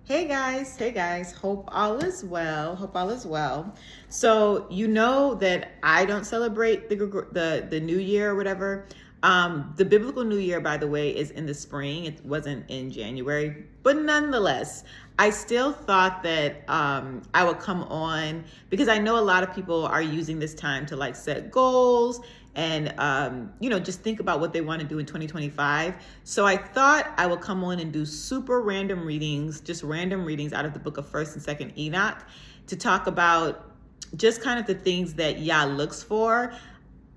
Hey guys, hope all is well. Hope all is well. So you know that I don't celebrate the New Year or whatever. The biblical New Year, by the way, is in the spring. It wasn't in January, but nonetheless, I still thought that I would come on because I know a lot of people are using this time to like set goals and just think about what they want to do in 2025. So I thought I would come on and do super random readings, just random readings out of the book of 1st and 2nd Enoch to talk about just kind of the things that Yah looks for.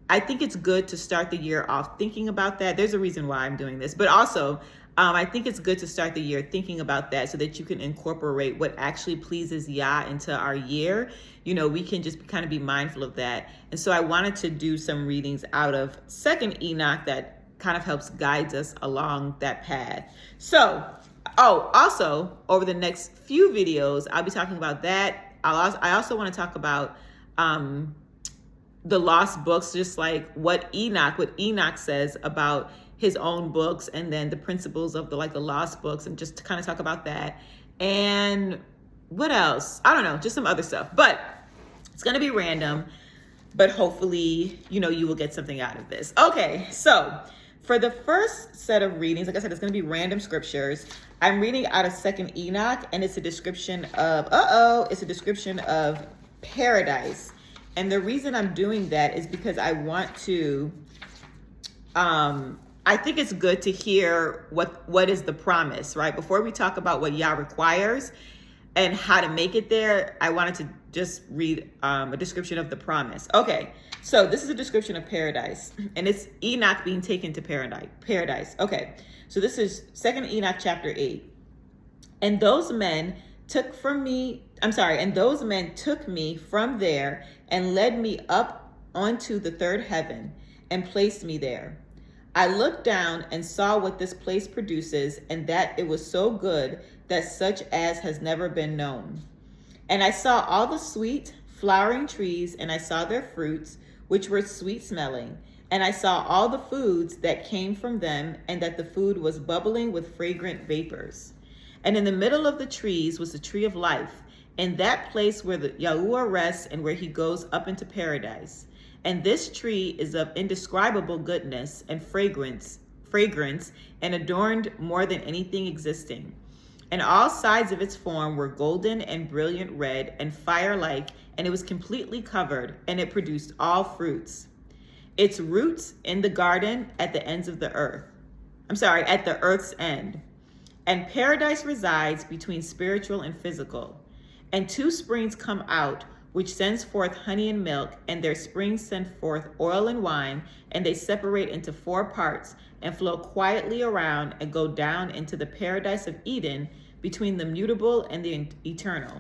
I think it's good to start the year off thinking about that. There's a reason why I'm doing this, but also I think it's good to start the year thinking about that so that you can incorporate what actually pleases Yah into our year. We can just kind of be mindful of that. And so I wanted to do some readings out of 2nd Enoch that kind of helps guide us along that path. So, also over the next few videos, I'll be talking about that. I also want to talk about the lost books, just like what Enoch says about his own books, and then the principles of the lost books, and just to kind of talk about that. And what else? I don't know, just some other stuff. But it's going to be random, but hopefully, you will get something out of this. Okay, so for the first set of readings, like I said, it's going to be random scriptures. I'm reading out of 2nd Enoch, and it's a description of, paradise. And the reason I'm doing that is because I want to, I think it's good to hear what is the promise, right? Before we talk about what Yah requires and how to make it there, I wanted to just read a description of the promise. Okay, so this is a description of paradise, and it's Enoch being taken to paradise. Okay, so this is 2nd Enoch chapter 8. And those men took me from there and led me up onto the third heaven and placed me there. I looked down and saw what this place produces, and that it was so good that such as has never been known. And I saw all the sweet flowering trees, and I saw their fruits, which were sweet smelling. And I saw all the foods that came from them, and that the food was bubbling with fragrant vapors. And in the middle of the trees was the tree of life, in that place where the Yahuwah rests and where he goes up into paradise. And this tree is of indescribable goodness and fragrance, and adorned more than anything existing. And all sides of its form were golden and brilliant red and fire-like, and it was completely covered, and it produced all fruits. Its roots in the garden at the ends of the earth. At the earth's end. And paradise resides between spiritual and physical. And 2 springs come out, which sends forth honey and milk, and their springs send forth oil and wine, and they separate into 4 parts and flow quietly around and go down into the paradise of Eden between the mutable and the eternal.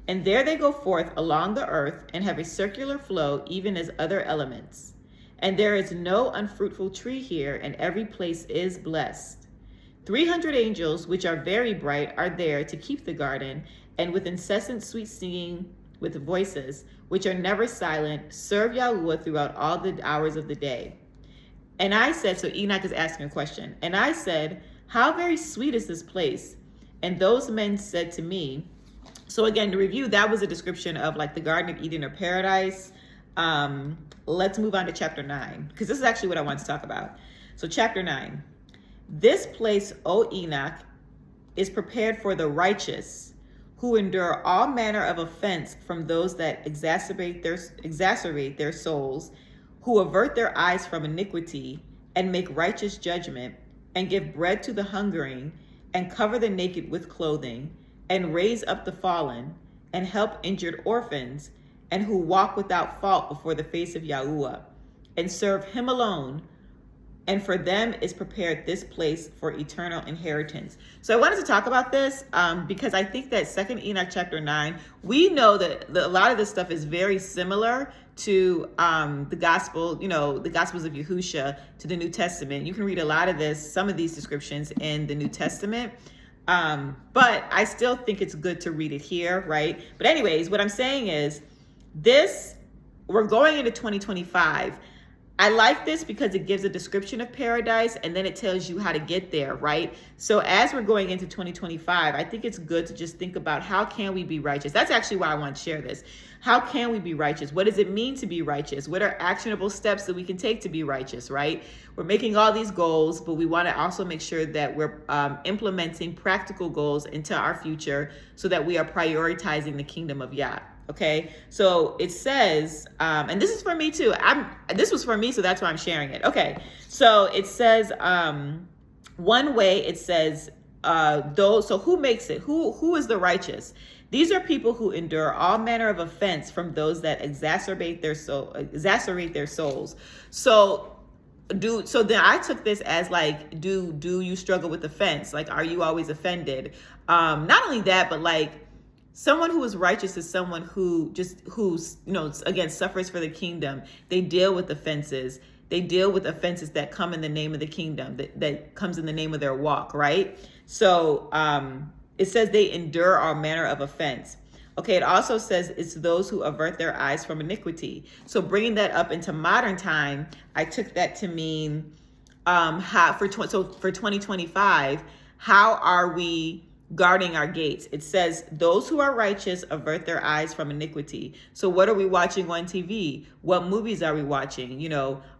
And there they go forth along the earth and have a circular flow, even as other elements. And there is no unfruitful tree here, and every place is blessed. 300 angels, which are very bright, are there to keep the garden, and with incessant sweet singing with voices, which are never silent, serve Yahuwah throughout all the hours of the day. And I said, so Enoch is asking a question, and I said, how very sweet is this place? And those men said to me, so again, to review, that was a description of like the Garden of Eden or paradise. Let's move on to chapter 9, because this is actually what I want to talk about. So chapter 9. This place, O Enoch, is prepared for the righteous, who endure all manner of offense from those that exacerbate their souls, who avert their eyes from iniquity, and make righteous judgment, and give bread to the hungering, and cover the naked with clothing, and raise up the fallen, and help injured orphans, and who walk without fault before the face of Yahuwah, and serve him alone. And for them is prepared this place for eternal inheritance. So I wanted to talk about this because I think that 2nd Enoch chapter 9, we know that a lot of this stuff is very similar to the gospel, the Gospels of Yahusha, to the New Testament. You can read a lot of some of these descriptions in the New Testament. But I still think it's good to read it here, right? But anyways, what I'm saying is we're going into 2025. I like this because it gives a description of paradise and then it tells you how to get there, right? So as we're going into 2025, I think it's good to just think about how can we be righteous? That's actually why I want to share this. How can we be righteous? What does it mean to be righteous? What are actionable steps that we can take to be righteous, right? We're making all these goals, but we want to also make sure that we're implementing practical goals into our future so that we are prioritizing the kingdom of Yah. Okay, so it says, and this is for me too. This was for me, so that's why I'm sharing it. Okay, so it says, one way it says, those. So who makes it? Who is the righteous? These are people who endure all manner of offense from those that exacerbate their souls. So then I took this as like, do you struggle with offense? Like, are you always offended? Not only that, but like, someone who is righteous is someone who's, again, suffers for the kingdom. They deal with offenses. They deal with offenses that come in the name of the kingdom, that comes in the name of their walk, right? So it says they endure all manner of offense. Okay, it also says it's those who avert their eyes from iniquity. So bringing that up into modern time, I took that to mean for 2025, how are we guarding our gates? It says those who are righteous avert their eyes from iniquity. So what are we watching on TV? What movies are we watching?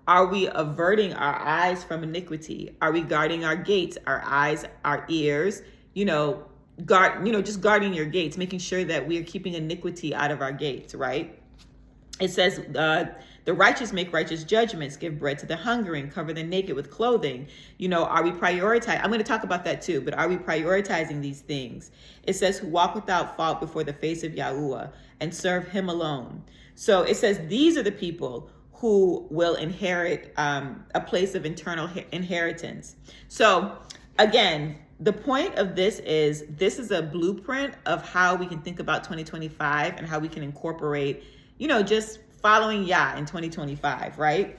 Are we averting our eyes from iniquity? Are we guarding our gates, our eyes, our ears? Just guarding your gates, making sure that we are keeping iniquity out of our gates, right? It says the righteous make righteous judgments, give bread to the hungering, cover the naked with clothing. Are we prioritizing? I'm going to talk about that too, but are we prioritizing these things? It says who walk without fault before the face of Yahuwah and serve him alone. So it says these are the people who will inherit a place of eternal inheritance. So again, the point of this is a blueprint of how we can think about 2025 and how we can incorporate, just following Yah in 2025, right?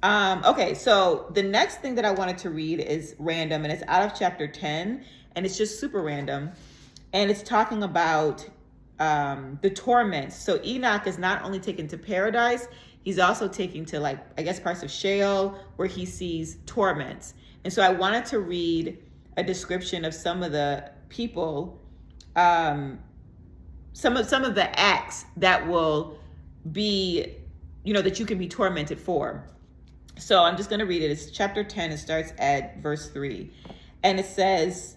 Okay, so the next thing that I wanted to read is random, and it's out of chapter 10, and it's just super random. And it's talking about the torments. So Enoch is not only taken to paradise, he's also taken to parts of Sheol where he sees torments. And so I wanted to read a description of some of the people, some of the acts that will be, that you can be tormented for. So I'm just going to read it. It's chapter 10. It starts at verse 3. And it says,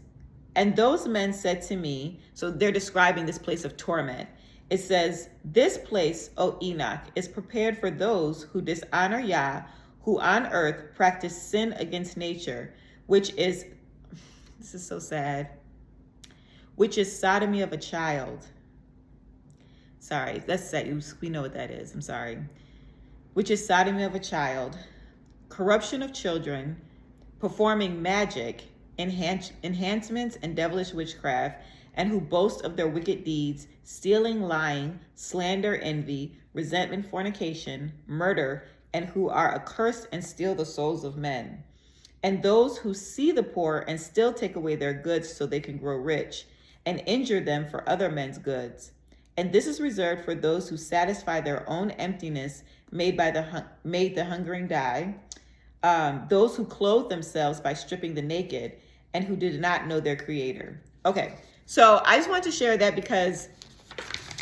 and those men said to me, so they're describing this place of torment. It says, this place, O Enoch, is prepared for those who dishonor Yah, who on earth practice sin against nature, which is, this is so sad, which is sodomy of a child. Sorry, that's sad. We know what that is. I'm sorry. Which is sodomy of a child, corruption of children, performing magic, enhancements and devilish witchcraft, and who boast of their wicked deeds, stealing, lying, slander, envy, resentment, fornication, murder, and who are accursed and steal the souls of men. And those who see the poor and still take away their goods so they can grow rich, and injure them for other men's goods. And this is reserved for those who satisfy their own emptiness, made the hungering die, those who clothe themselves by stripping the naked, and who did not know their creator. Okay, so I just wanted to share that because,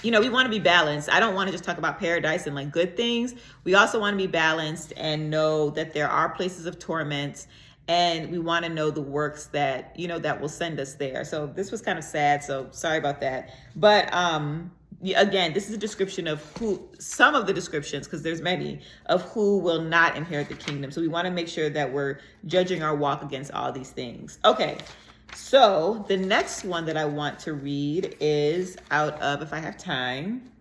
we want to be balanced. I don't want to just talk about paradise and good things. We also want to be balanced and know that there are places of torment, and we want to know the works that, that will send us there. So this was kind of sad, so sorry about that. But again, this is a description of some of the descriptions, because there's many, of who will not inherit the kingdom. So we want to make sure that we're judging our walk against all these things. Okay, so the next one that I want to read is out of, if I have time,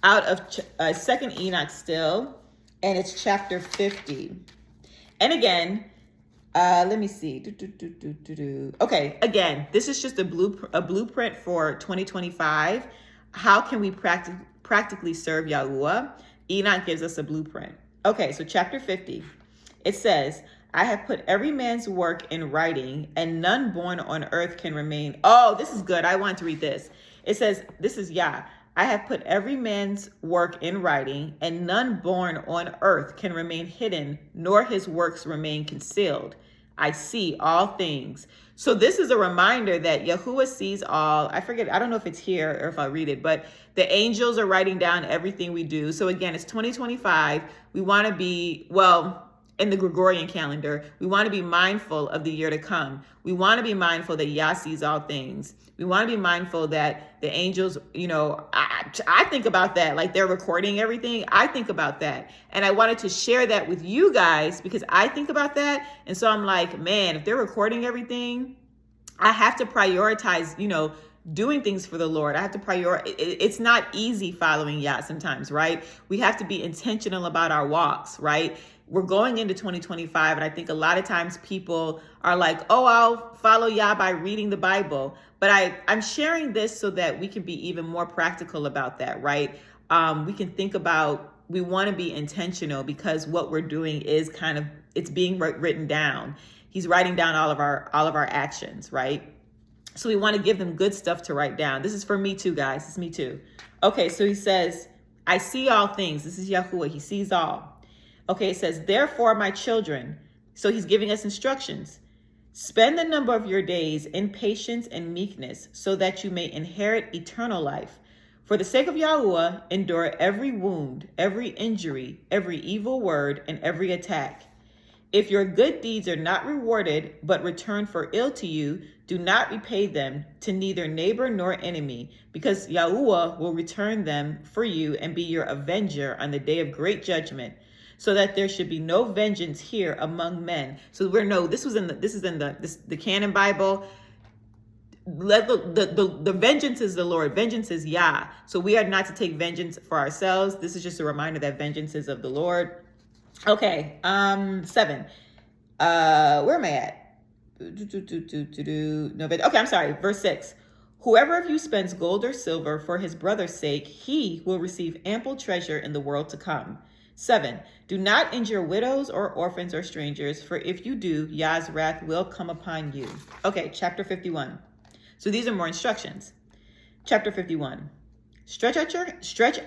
out of 2nd Enoch still, and it's chapter 50. And again, let me see. Okay, again, this is just a blueprint for 2025. How can we practically serve Yahuwah? Enoch gives us a blueprint. Okay, so chapter 50, it says, I have put every man's work in writing, and none born on earth can remain. Oh, this is good. I want to read this. It says, this is Yah. I have put every man's work in writing, and none born on earth can remain hidden, nor his works remain concealed. I see all things. So this is a reminder that Yahuwah sees all. I forget, I don't know if it's here or if I read it, but the angels are writing down everything we do. So again, it's 2025. We want to be, well, in the Gregorian calendar, we want to be mindful of the year to come. We want to be mindful that Yah sees all things. We want to be mindful that the angels, I think about that, like they're recording everything. I think about that. And I wanted to share that with you guys because I think about that. And so I'm like, man, if they're recording everything, I have to prioritize, doing things for the Lord. I have to prioritize. It's not easy following Yah sometimes, right? We have to be intentional about our walks, right? We're going into 2025, and I think a lot of times people are like, oh, I'll follow Yah by reading the Bible. But I'm sharing this so that we can be even more practical about that, right? We can think about, we want to be intentional because what we're doing is it's being written down. He's writing down all of our actions, right? So we want to give them good stuff to write down. This is for me too, guys. It's me too. Okay, so he says, I see all things. This is Yahuwah. He sees all. Okay, it says, therefore, my children. So he's giving us instructions. Spend the number of your days in patience and meekness so that you may inherit eternal life. For the sake of Yahuwah, endure every wound, every injury, every evil word, and every attack. If your good deeds are not rewarded, but return for ill to you, do not repay them to neither neighbor nor enemy, because Yahuwah will return them for you and be your avenger on the day of great judgment, so that there should be no vengeance here among men. So this is in the canon Bible. The vengeance is the Lord. Vengeance is Yah. So we are not to take vengeance for ourselves. This is just a reminder that vengeance is of the Lord. Okay, 7. Where am I at? No, okay, I'm sorry. Verse 6. Whoever of you spends gold or silver for his brother's sake, he will receive ample treasure in the world to come. 7. Do not injure widows or orphans or strangers, for if you do, Yah's wrath will come upon you. Okay, chapter 51. So these are more instructions. Chapter 51. Stretch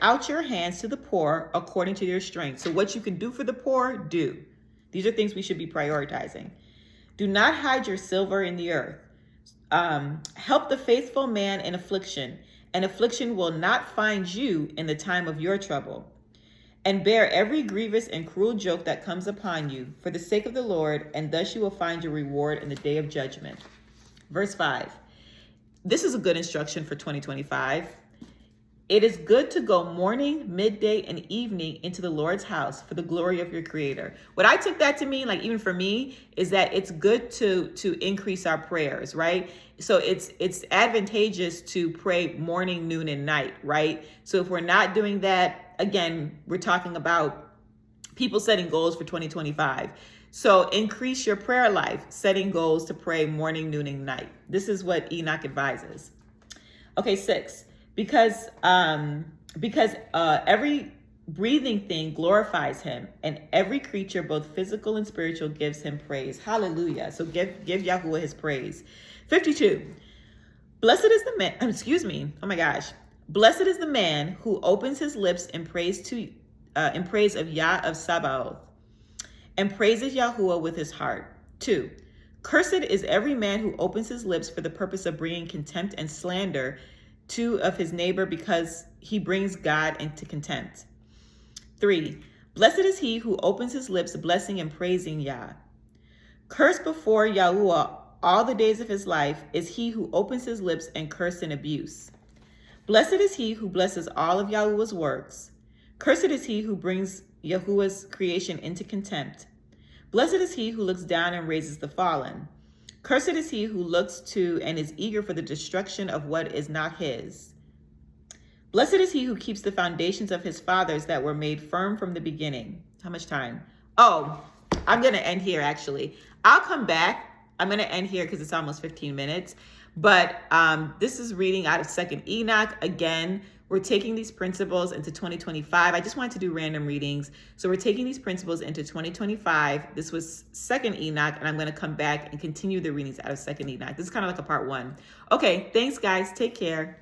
out your hands to the poor according to your strength. So what you can do for the poor, do. These are things we should be prioritizing. Do not hide your silver in the earth. Help the faithful man in affliction, and affliction will not find you in the time of your trouble. And bear every grievous and cruel joke that comes upon you for the sake of the Lord, and thus you will find your reward in the day of judgment. Verse 5. This is a good instruction for 2025. It is good to go morning, midday, and evening into the Lord's house for the glory of your Creator. What I took that to mean, like even for me, is that it's good to increase our prayers, right? So it's advantageous to pray morning, noon, and night, right? So if we're not doing that, again, we're talking about people setting goals for 2025. So increase your prayer life, setting goals to pray morning, noon, and night. This is what Enoch advises. Okay, 6. Because every breathing thing glorifies him, and every creature, both physical and spiritual, gives him praise. Hallelujah. So give Yahuwah his praise. 52. Blessed is the man, oh my gosh. Blessed is the man who opens his lips in praise of Yah of Sabaoth, and praises Yahuwah with his heart. 2. Cursed is every man who opens his lips for the purpose of bringing contempt and slander of his neighbor, because he brings God into contempt. 3. Blessed is he who opens his lips blessing and praising Yah. Cursed before Yahuwah all the days of his life is he who opens his lips and curse and abuse. Blessed is he who blesses all of Yahuwah's works. Cursed is he who brings Yahuwah's creation into contempt. Blessed is he who looks down and raises the fallen. Cursed is he who looks to and is eager for the destruction of what is not his. Blessed is he who keeps the foundations of his fathers that were made firm from the beginning. How much time? Oh, I'm going to end here, actually. I'll come back. I'm going to end here because it's almost 15 minutes. But this is reading out of 2nd Enoch. Again, we're taking these principles into 2025. I just wanted to do random readings. So we're taking these principles into 2025. This was 2nd Enoch, and I'm going to come back and continue the readings out of 2nd Enoch. This is kind of like a part 1. Okay, thanks, guys. Take care.